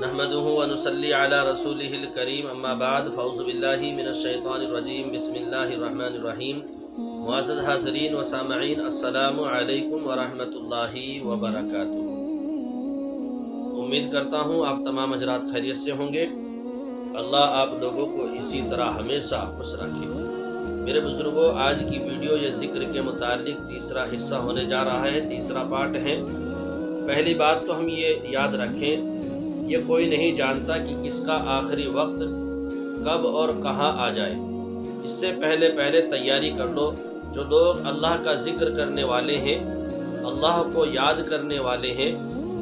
نحمده ونصلي على رسوله الكريم اما بعد فاعوذ باللہ من الشیطان الرجیم بسم اللہ الرحمن الرحیم۔ معزز حاضرین و سامعین، السلام علیکم ورحمۃ اللہ وبرکاتہ۔ امید کرتا ہوں آپ تمام حضرات خیریت سے ہوں گے۔ اللہ آپ لوگوں کو اسی طرح ہمیشہ خوش رکھے۔ میرے بزرگوں، آج کی ویڈیو یہ ذکر کے متعلق تیسرا حصہ ہونے جا رہا ہے، تیسرا پارٹ ہے۔ پہلی بات تو ہم یہ یاد رکھیں، یہ کوئی نہیں جانتا کہ کس کا آخری وقت کب اور کہاں آ جائے۔ اس سے پہلے تیاری کر لو۔ جو لوگ اللہ کا ذکر کرنے والے ہیں، اللہ کو یاد کرنے والے ہیں،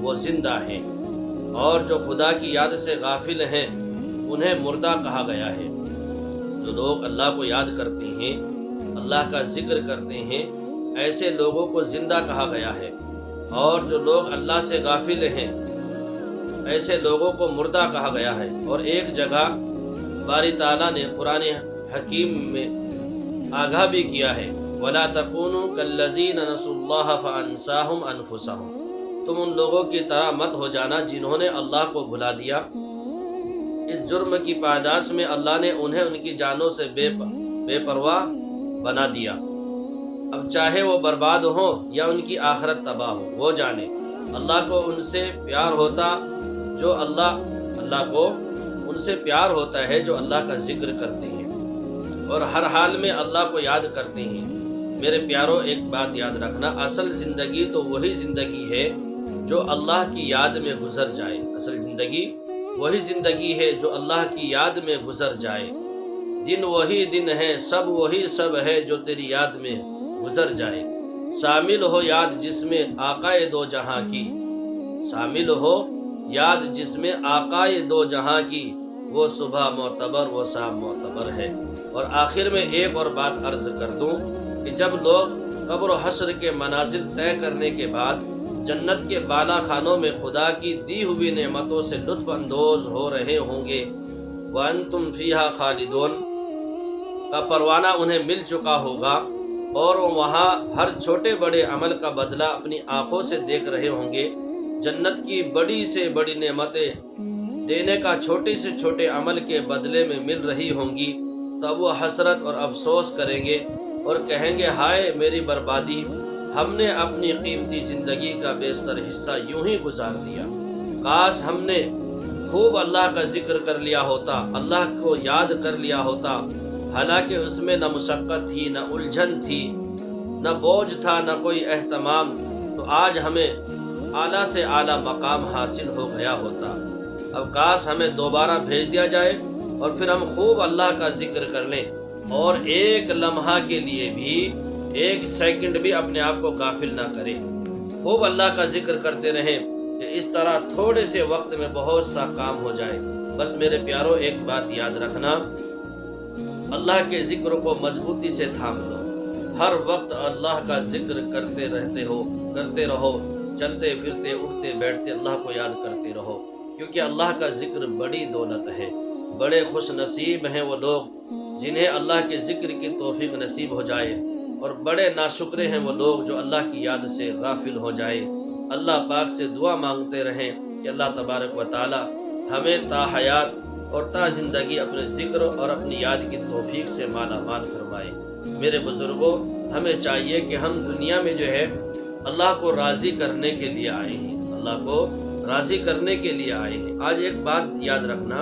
وہ زندہ ہیں، اور جو خدا کی یاد سے غافل ہیں انہیں مردہ کہا گیا ہے۔ جو لوگ اللہ کو یاد کرتے ہیں، اللہ کا ذکر کرتے ہیں، ایسے لوگوں کو زندہ کہا گیا ہے، اور جو لوگ اللہ سے غافل ہیں ایسے لوگوں کو مردہ کہا گیا ہے۔ اور ایک جگہ باری تعالیٰ نے قرآن حکیم میں آگاہ بھی کیا ہے، وَلَا تَكُونُوا كَالَّذِينَ نَسُوا اللَّهَ فَأَنسَاهُمْ أَنفُسَهُمْ۔ تم ان لوگوں کی طرح مت ہو جانا جنہوں نے اللہ کو بھلا دیا۔ اس جرم کی پاداش میں اللہ نے انہیں ان کی جانوں سے بے پرواہ بنا دیا۔ اب چاہے وہ برباد ہوں یا ان کی آخرت تباہ ہو، وہ جانے اللہ کو ان سے پیار ہوتا جو اللہ کو ان سے پیار ہوتا ہے جو اللہ کا ذکر کرتے ہیں اور ہر حال میں اللہ کو یاد کرتے ہیں۔ میرے پیاروں، ایک بات یاد رکھنا، اصل زندگی تو وہی زندگی ہے جو اللہ کی یاد میں گزر جائے۔ اصل زندگی وہی زندگی ہے جو اللہ کی یاد میں گزر جائے۔ دن وہی دن ہے، سب وہی سب ہے جو تیری یاد میں گزر جائے۔ شامل ہو یاد جس میں آقائے دو جہاں کی، شامل ہو یاد جس میں آقائے دو جہاں کی، وہ صبح معتبر وہ شام معتبر ہے۔ اور آخر میں ایک اور بات عرض کر دوں کہ جب لوگ قبر و حشر کے منازل طے کرنے کے بعد جنت کے بالا خانوں میں خدا کی دی ہوئی نعمتوں سے لطف اندوز ہو رہے ہوں گے، وَأَنْتُمْ فِيهَا خَالِدُونَ کا پروانہ انہیں مل چکا ہوگا، اور وہ وہاں ہر چھوٹے بڑے عمل کا بدلہ اپنی آنکھوں سے دیکھ رہے ہوں گے۔ جنت کی بڑی سے بڑی نعمتیں دینے کا چھوٹے سے چھوٹے عمل کے بدلے میں مل رہی ہوں گی، تب وہ حسرت اور افسوس کریں گے اور کہیں گے، ہائے میری بربادی، ہم نے اپنی قیمتی زندگی کا بیشتر حصہ یوں ہی گزار دیا۔ کاش ہم نے خوب اللہ کا ذکر کر لیا ہوتا، اللہ کو یاد کر لیا ہوتا، حالانکہ اس میں نہ مشقت تھی، نہ الجھن تھی، نہ بوجھ تھا، نہ کوئی اہتمام، تو آج ہمیں اعلیٰ سے اعلیٰ مقام حاصل ہو گیا ہوتا۔ اب کاش ہمیں دوبارہ بھیج دیا جائے اور پھر ہم خوب اللہ کا ذکر کر لیں، اور ایک لمحہ کے لیے بھی، ایک سیکنڈ بھی اپنے آپ کو غافل نہ کریں، خوب اللہ کا ذکر کرتے رہیں کہ اس طرح تھوڑے سے وقت میں بہت سا کام ہو جائے۔ بس میرے پیاروں، ایک بات یاد رکھنا، اللہ کے ذکر کو مضبوطی سے تھام لو۔ ہر وقت اللہ کا ذکر کرتے رہو، چلتے پھرتے اٹھتے بیٹھتے اللہ کو یاد کرتے رہو، کیونکہ اللہ کا ذکر بڑی دولت ہے۔ بڑے خوش نصیب ہیں وہ لوگ جنہیں اللہ کے ذکر کی توفیق نصیب ہو جائے، اور بڑے ناشکرے ہیں وہ لوگ جو اللہ کی یاد سے غافل ہو جائے۔ اللہ پاک سے دعا مانگتے رہیں کہ اللہ تبارک و تعالی ہمیں تا حیات اور تا زندگی اپنے ذکر اور اپنی یاد کی توفیق سے مالا مال فرمائے۔ میرے بزرگوں، ہمیں چاہیے کہ ہم دنیا میں جو ہے اللہ کو راضی کرنے کے لیے آئے ہیں، اللہ کو راضی کرنے کے لیے آئے ہیں۔ آج ایک بات یاد رکھنا،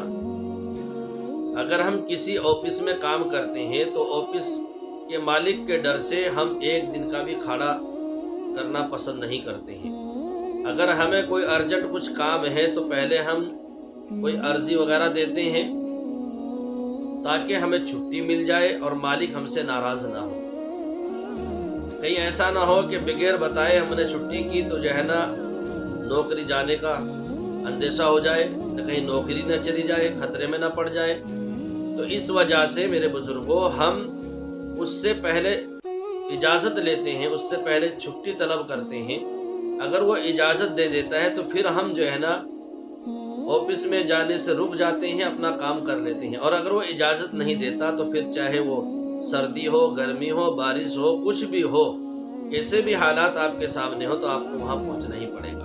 اگر ہم کسی آفس میں کام کرتے ہیں تو آفس کے مالک کے ڈر سے ہم ایک دن کا بھی کھڑا کرنا پسند نہیں کرتے ہیں۔ اگر ہمیں کوئی ارجنٹ کچھ کام ہے تو پہلے ہم کوئی عرضی وغیرہ دیتے ہیں تاکہ ہمیں چھٹی مل جائے اور مالک ہم سے ناراض نہ ہو۔ کہیں ایسا نہ ہو کہ بغیر بتائے ہم نے چھٹی کی تو جو ہے نا نوکری جانے کا اندیشہ ہو جائے، کہ کہیں نوکری نہ چلی جائے، خطرے میں نہ پڑ جائے۔ تو اس وجہ سے میرے بزرگوں، ہم اس سے پہلے اجازت لیتے ہیں، اس سے پہلے چھٹی طلب کرتے ہیں۔ اگر وہ اجازت دے دیتا ہے تو پھر ہم جو ہے نا آفس میں جانے سے رک جاتے ہیں، اپنا کام کر لیتے ہیں۔ اور اگر وہ اجازت نہیں دیتا تو پھر چاہے وہ سردی ہو، گرمی ہو، بارش ہو، کچھ بھی ہو، کیسے بھی حالات آپ کے سامنے ہو، تو آپ کو وہاں پہنچنا ہی پڑے گا۔